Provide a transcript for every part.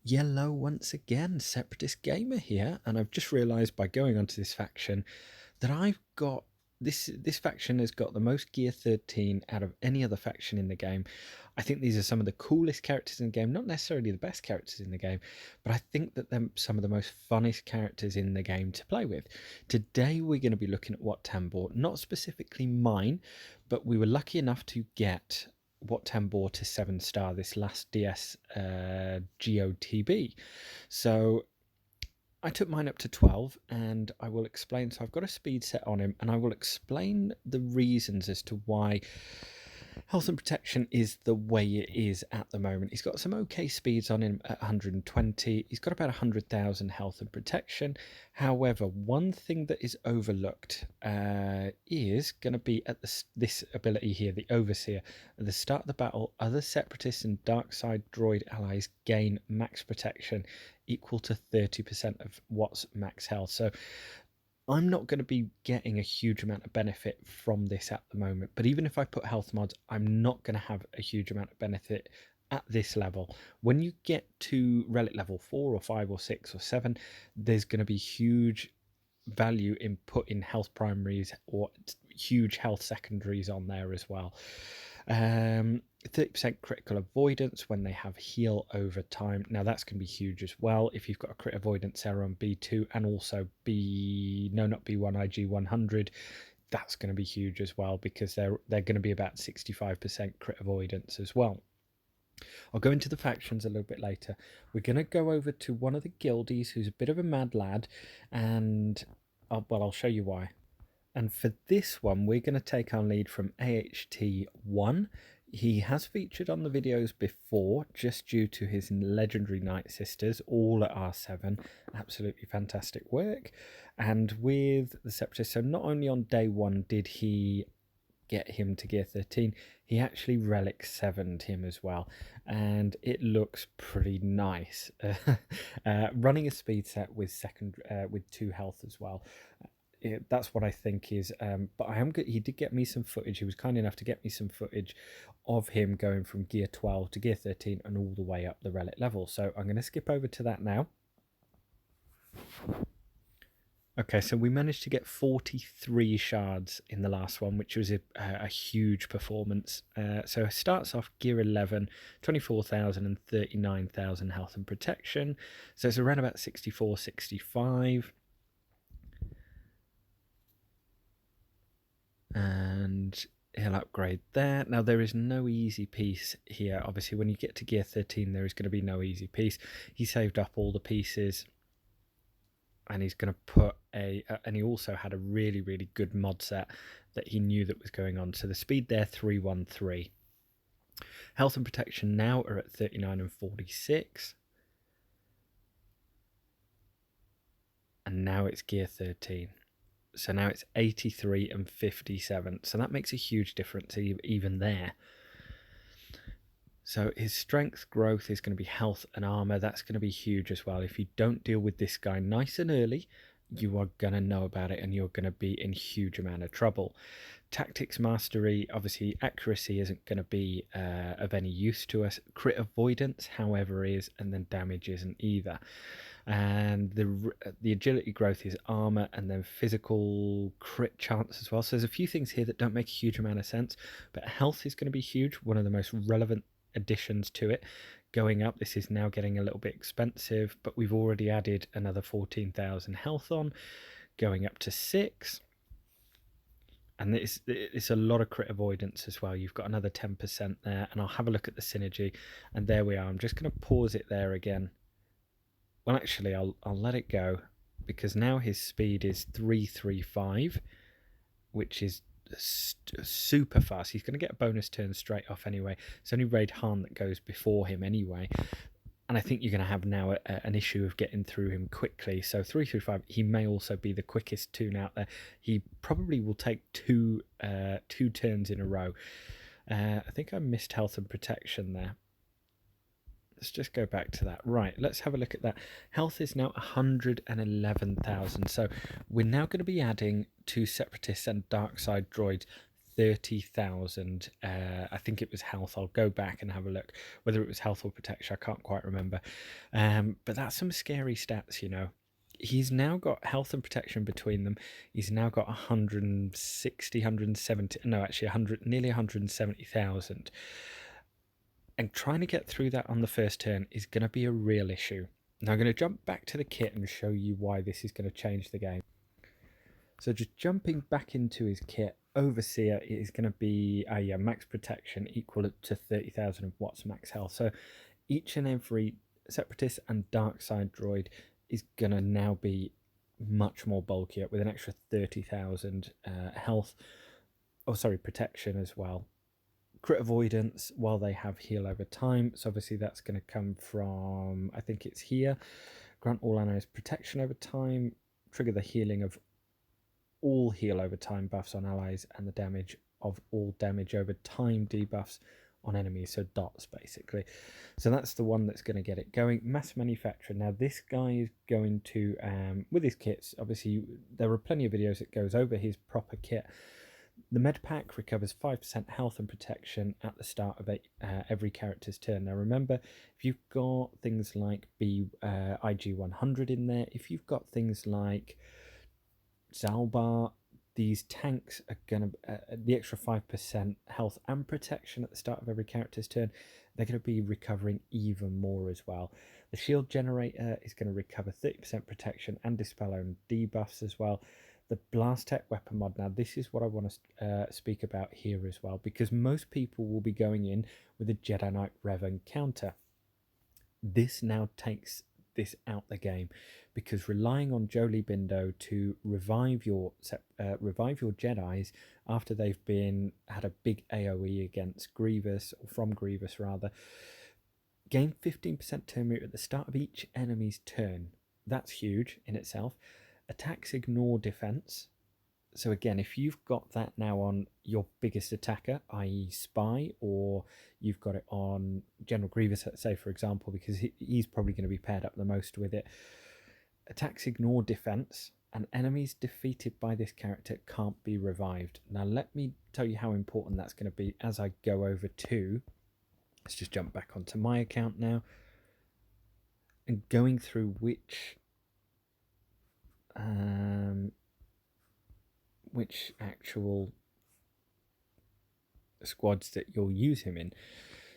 Yellow once again, Separatist Gamer here, and I've just realised by going onto this faction that I've got this faction has got the most gear 13 out of any other faction in the game. I think these are some of the coolest characters in the game, not necessarily the best characters in the game, but I think that they're some of the most funnest characters in the game to play with. Today we're going to be looking at Wat Tambor, not specifically mine, but we were lucky enough to get Wat Tambor to 7-star this last DS GOTB. So I took mine up to 12, and I will explain. So I've got a speed set on him, and I will explain the reasons as to why health and protection is the way it is at the moment. He's got some okay speeds on him at 120. He's got about 100,000 health and protection. However, one thing that is overlooked is going to be at this ability here, the Overseer. At the start of the battle, other Separatists and Dark Side droid allies gain max protection equal to 30% of Watt's max health. So I'm not going to be getting a huge amount of benefit from this at the moment, but even if I put health mods, I'm not going to have a huge amount of benefit at this level. When you get to relic level 4 or 5 or 6 or 7, there's going to be huge value in putting health primaries or huge health secondaries on there as well. 30% critical avoidance when they have heal over time. Now that's going to be huge as well if you've got a crit avoidance error on B2 and also not B1 IG 100. That's going to be huge as well because they're going to be about 65% crit avoidance as well. I'll go into the factions a little bit later. We're going to go over to one of the guildies who's a bit of a mad lad, and I'll show you why. And for this one, we're going to take our lead from AHT1. He has featured on the videos before, just due to his legendary Night Sisters, all at R7. Absolutely fantastic work. And with the Separatists, so not only on day 1 did he get him to gear 13, he actually relic 7'd him as well, and it looks pretty nice. Running a speed set with with 2 health as well. That's what I think is, but I am good. He did get me some footage. He was kind enough to get me some footage of him going from gear 12 to gear 13 and all the way up the relic level. So I'm going to skip over to that now. Okay, so we managed to get 43 shards in the last one, which was a huge performance. So it starts off gear 11, 24,000 and 39,000 health and protection. So it's around about 64, 65. And he'll upgrade there. Now there is no easy piece here. Obviously when you get to gear 13 there is going to be no easy piece. He saved up all the pieces, and he's going to put and he also had a really good mod set that he knew that was going on. So the speed there 313. Health and protection now are at 39 and 46. And now it's gear 13. So now it's 83 and 57. So that makes a huge difference even there. So his strength growth is going to be health and armor. That's going to be huge as well. If you don't deal with this guy nice and early, you are going to know about it and you're going to be in huge amount of trouble. Tactics mastery, obviously accuracy isn't going to be of any use to us. Crit avoidance, however, is, and then damage isn't either. And the agility growth is armor, and then physical crit chance as well. So there's a few things here that don't make a huge amount of sense, but health is going to be huge, one of the most relevant additions to it. Going up, this is now getting a little bit expensive, but we've already added another 14,000 health on, going up to 6. And it's a lot of crit avoidance as well. You've got another 10% there, and I'll have a look at the synergy, and there we are. I'm just going to pause it there again. Well, actually, I'll let it go, because now his speed is 335, which is super fast. He's going to get a bonus turn straight off anyway. It's only Raid Han that goes before him anyway. And I think you're going to have now an issue of getting through him quickly. So 335, he may also be the quickest tune out there. He probably will take two turns in a row. I think I missed health and protection there. Let's just go back to that. Right, let's have a look at that. Health is now 111,000. So we're now going to be adding to Separatists and Dark Side droids 30,000. I think it was health. I'll go back and have a look whether it was health or protection. I can't quite remember. But that's some scary stats, you know. He's now got health and protection between them. He's now got 160, 170, no, actually 100, nearly 170,000. And trying to get through that on the first turn is going to be a real issue. Now I'm going to jump back to the kit and show you why this is going to change the game. So just jumping back into his kit, Overseer is going to be a max protection equal to 30,000 of Watts max health. So each and every Separatist and Dark Side droid is going to now be much more bulkier with an extra 30,000 health. Oh, sorry, protection as well. Crit avoidance while they have heal over time. So obviously that's going to come from, I think it's here. Grant all allies protection over time. Trigger the healing of all heal over time buffs on allies and the damage of all damage over time debuffs on enemies, so dots basically. So that's the one that's going to get it going. Mass manufacturer. Now this guy is going to, with his kits, obviously there are plenty of videos that goes over his proper kit. The med pack recovers 5% health and protection at the start of every character's turn. Now remember, if you've got things like IG 100 in there, if you've got things like Zalbar, these tanks are going to, the extra 5% health and protection at the start of every character's turn, they're going to be recovering even more as well. The shield generator is going to recover 30% protection and dispel own debuffs as well. The Blast Tech weapon mod, now this is what I want to speak about here as well, because most people will be going in with a Jedi Knight Revan counter. This now takes this out the game, because relying on Jolie Bindo to revive your Jedis after they've had a big AoE against Grievous, or from Grievous rather, gain 15% turn meter at the start of each enemy's turn. That's huge in itself. Attacks ignore defense. So again, if you've got that now on your biggest attacker, i.e. Spy, or you've got it on General Grievous, say for example, because he's probably going to be paired up the most with it. Attacks ignore defense, and enemies defeated by this character can't be revived. Now let me tell you how important that's going to be as I go over to, let's just jump back onto my account now, and going through which actual squads that you'll use him in.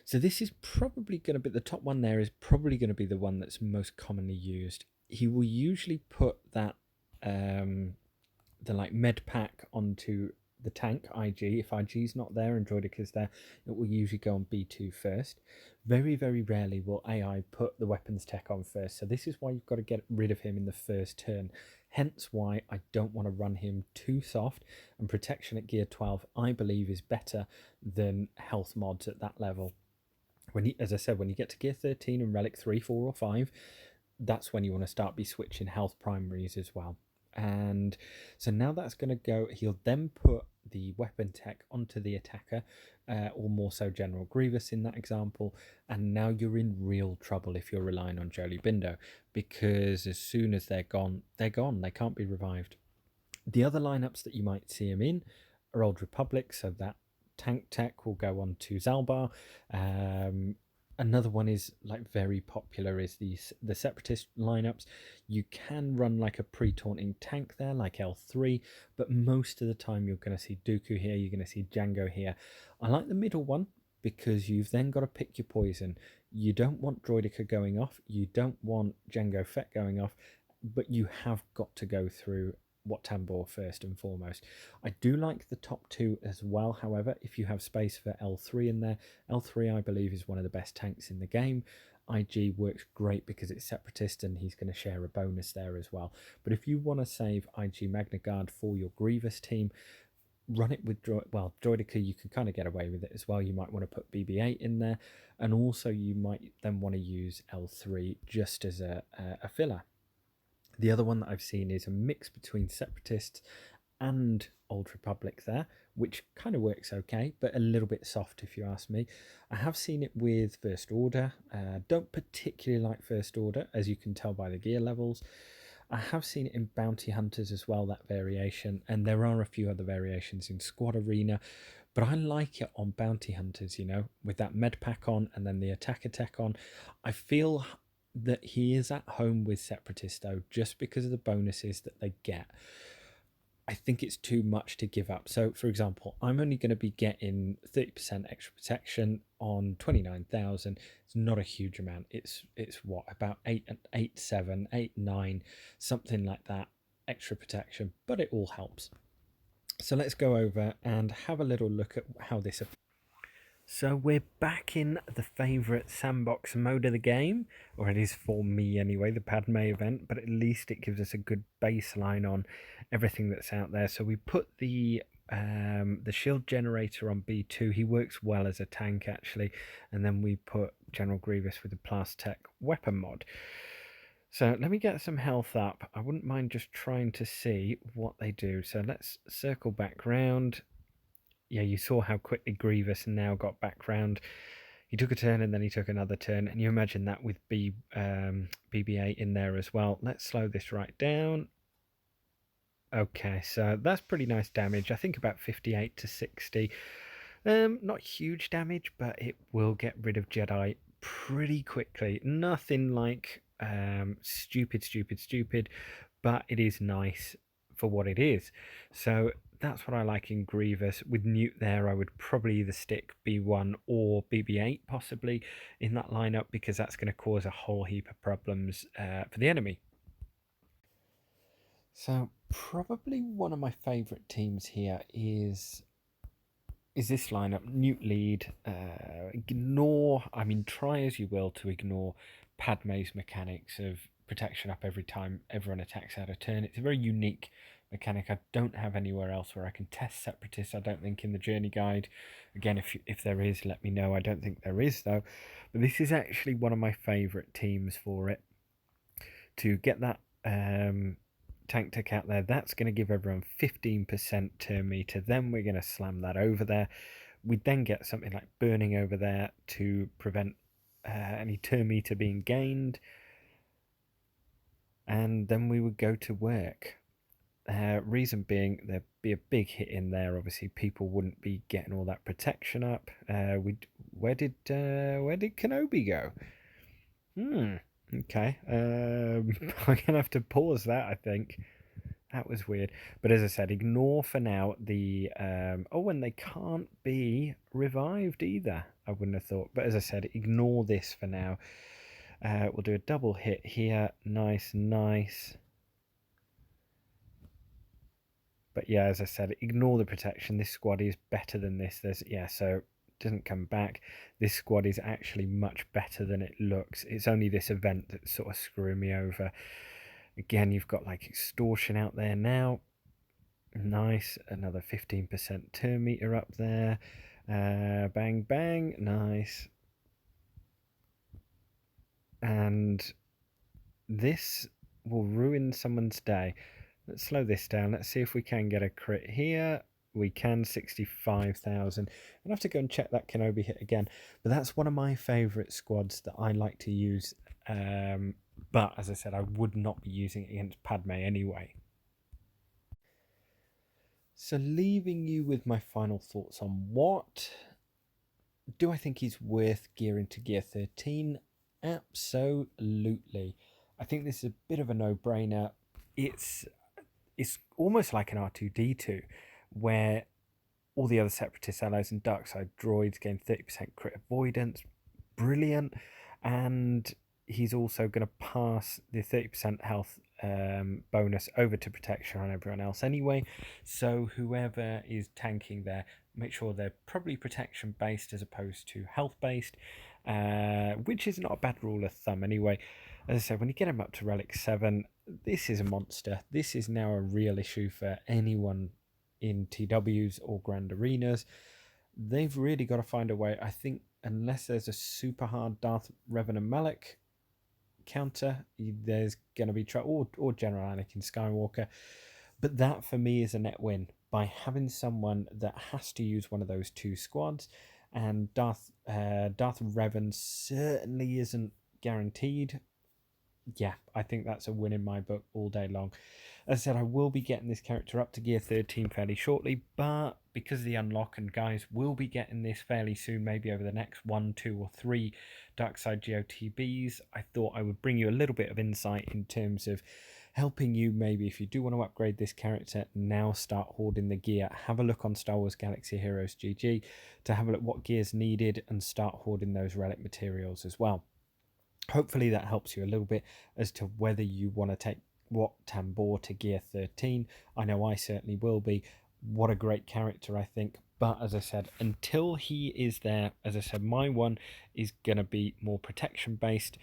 So this is probably going to be, the top one there is probably going to be the one that's most commonly used. He will usually put that the like med pack onto the tank IG. If IG's not there and Droidica's there, it will usually go on B2 first. Very, very rarely will AI put the weapons tech on first. So this is why you've got to get rid of him in the first turn. Hence why I don't want to run him too soft, and protection at gear 12 I believe is better than health mods at that level. As I said, when you get to gear 13 and relic 3, 4 or 5, that's when you want to start switching health primaries as well. And so now that's going to go, he'll then put the weapon tech onto the attacker, or more so General Grievous in that example, and now you're in real trouble if you're relying on Jolie Bindo, because as soon as they're gone, they can't be revived. The other lineups that you might see him in are Old Republic, so that tank tech will go on to Zalbar. Another one is like very popular is the Separatist lineups. You can run like a pre-taunting tank there, like L3, but most of the time you're going to see Dooku here, you're going to see Django here. I like the middle one because you've then got to pick your poison. You don't want Droidica going off, you don't want Django Fett going off, but you have got to go through Wat Tambor first and foremost. I do like the top two as well, however, if you have space for L3 in there. L3 I believe is one of the best tanks in the game. IG works great because it's Separatist and he's going to share a bonus there as well. But if you want to save IG Magna Guard for your Grievous team, run it with Droidica. You can kind of get away with it as well. You might want to put BB-8 in there, and also you might then want to use L3 just as a filler. The other one that I've seen is a mix between Separatists and Old Republic there, which kind of works okay, but a little bit soft if you ask me. I have seen it with First Order. Don't particularly like First Order, as you can tell by the gear levels. I have seen it in Bounty Hunters as well, that variation, and there are a few other variations in Squad Arena, but I like it on Bounty Hunters, with that med pack on and then the attack on. I feel that he is at home with Separatists, though, just because of the bonuses that they get. I think it's too much to give up. So, for example, I'm only going to be getting 30% extra protection on 29,000. It's not a huge amount. It's what, about 8, 7, 8, 9, something like that extra protection, but it all helps. So let's go over and have a little look at how this affects. So we're back in the favourite Sandbox mode of the game, or it is for me anyway, the Padme event, but at least it gives us a good baseline on everything that's out there. So we put the shield generator on B2. He works well as a tank, actually, and then we put General Grievous with the Plastech weapon mod. So let me get some health up. I wouldn't mind just trying to see what they do. So let's circle back round. Yeah, you saw how quickly Grievous now got back round. He took a turn and then he took another turn, and you imagine that with BB-8 in there as well. Let's slow this right down. Okay, so that's pretty nice damage. I think about 58 to 60. Not huge damage, but it will get rid of Jedi pretty quickly. Nothing like stupid, but it is nice for what it is. So that's what I like in Grievous. With Newt there, I would probably either stick B1 or BB-8 possibly in that lineup, because that's going to cause a whole heap of problems for the enemy. So probably one of my favourite teams here is this lineup. Newt lead. Try as you will to ignore Padme's mechanics of protection up every time everyone attacks out of turn. It's a very unique mechanic. I don't have anywhere else where I can test Separatists. I don't think in the journey guide. Again, if there is, let me know. I don't think there is, though. But this is actually one of my favourite teams for it. To get that tank tech out there, that's going to give everyone 15% turn meter. Then we're going to slam that over there. We'd then get something like burning over there to prevent any turn meter being gained. And then we would go to work. Reason being, there'd be a big hit in there. Obviously, people wouldn't be getting all that protection up. Where did Kenobi go? Okay. I'm gonna have to pause that, I think. That was weird. But as I said, ignore for now the and they can't be revived either. I wouldn't have thought. But as I said, ignore this for now. We'll do a double hit here. Nice. But yeah, as I said, ignore the protection. This squad is better than this. So it doesn't come back. This squad is actually much better than it looks. It's only this event that's sort of screwing me over. Again, you've got like extortion out there now. Nice. Another 15% turn meter up there. Bang, bang. Nice. And this will ruin someone's day. Let's slow this down. Let's see if we can get a crit here. We can. 65,000. I'll have to go and check that Kenobi hit again. But that's one of my favourite squads that I like to use. But as I said, I would not be using it against Padme anyway. So leaving you with my final thoughts on what do I think he's worth gearing to gear 13? Absolutely. I think this is a bit of a no-brainer. It's almost like an R2-D2, where all the other Separatist allies and dark side droids gain 30% crit avoidance. Brilliant. And he's also going to pass the 30% health bonus over to protection on everyone else anyway. So whoever is tanking there, make sure they're probably protection based as opposed to health based, which is not a bad rule of thumb anyway. As I said, when you get him up to Relic 7, this is a monster. This is now a real issue for anyone in TWs or Grand Arenas. They've really got to find a way. I think unless there's a super hard Darth Revan and Malak counter, there's going to be trouble, or General Anakin Skywalker. But that for me is a net win by having someone that has to use one of those two squads. And Darth Revan certainly isn't guaranteed. yeah, I think that's a win in my book all day long. As I said, I will be getting this character up to gear 13 fairly shortly, but because of the unlock, and guys will be getting this fairly soon, maybe over the next 1, 2, or 3 Darkside GOTBs, I thought I would bring you a little bit of insight in terms of helping you maybe if you do want to upgrade this character, now start hoarding the gear. Have a look on Star Wars Galaxy Heroes GG to have a look what gear's needed and start hoarding those relic materials as well. Hopefully that helps you a little bit as to whether you want to take Wat Tambor to gear 13. I know I certainly will be. What a great character, I think. But as I said, until he is there, as I said, my one is going to be more protection based.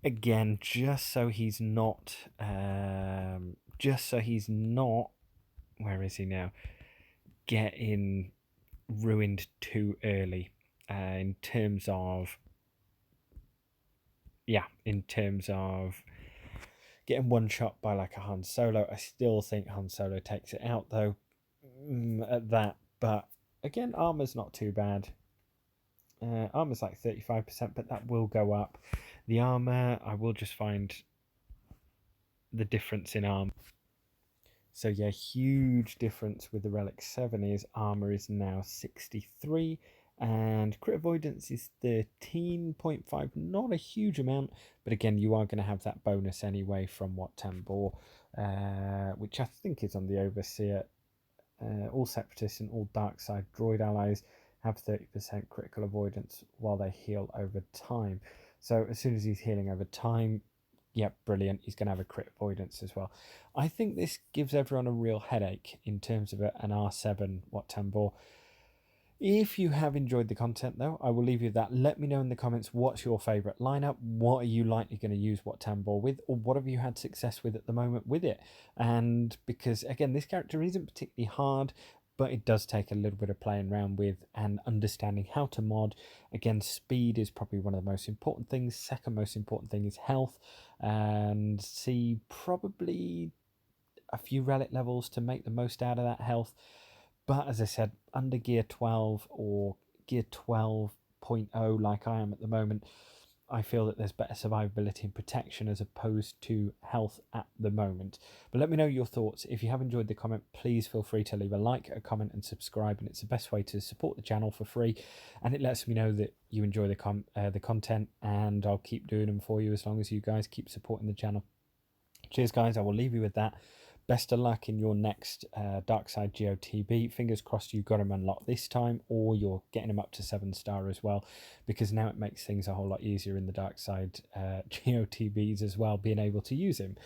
Again, just so he's not, where is he now? Getting ruined too early in terms of getting one shot by like a Han Solo. I still think Han Solo takes it out though at that, but again, armor's not too bad. Armor's like 35%, but that will go up. The armor, I will just find the difference in armor. So yeah, huge difference with the Relic 7 is armor is now 63 and crit avoidance is 13.5. Not a huge amount, but again, you are going to have that bonus anyway from Wat Tambor, which I think is on the Overseer. All Separatists and all Darkside droid allies have 30% critical avoidance while they heal over time. So as soon as he's healing over time, yep, brilliant. He's going to have a crit avoidance as well. I think this gives everyone a real headache in terms of an R7 Wat Tambor. If you have enjoyed the content, though, I will leave you that. Let me know in the comments what's your favourite lineup. What are you likely going to use Wat Tambor with? Or what have you had success with at the moment with it? And because, again, this character isn't particularly hard, but it does take a little bit of playing around with and understanding how to mod. Again, speed is probably one of the most important things. Second most important thing is health. And see probably a few relic levels to make the most out of that health. But as I said, under gear 12 or gear 12.0 like I am at the moment, I feel that there's better survivability and protection as opposed to health at the moment. But let me know your thoughts. If you have enjoyed the comment, please feel free to leave a like, a comment and subscribe, and it's the best way to support the channel for free, and it lets me know that you enjoy the content, and I'll keep doing them for you as long as you guys keep supporting the channel. Cheers guys, I will leave you with that. Best of luck in your next Darkside GOTB. Fingers crossed you got him unlocked this time, or you're getting him up to 7-star as well, because now it makes things a whole lot easier in the Darkside GOTBs as well, being able to use him.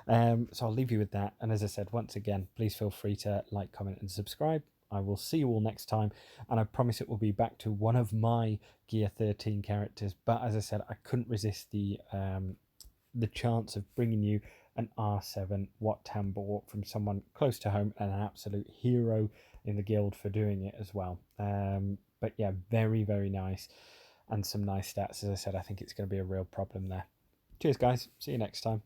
So I'll leave you with that. And as I said, once again, please feel free to like, comment and subscribe. I will see you all next time, and I promise it will be back to one of my Gear 13 characters. But as I said, I couldn't resist the chance of bringing you an R7 Wat Tambor from someone close to home and an absolute hero in the guild for doing it as well. But yeah, very, very nice, and some nice stats. As I said, I think it's going to be a real problem there. Cheers guys, see you next time.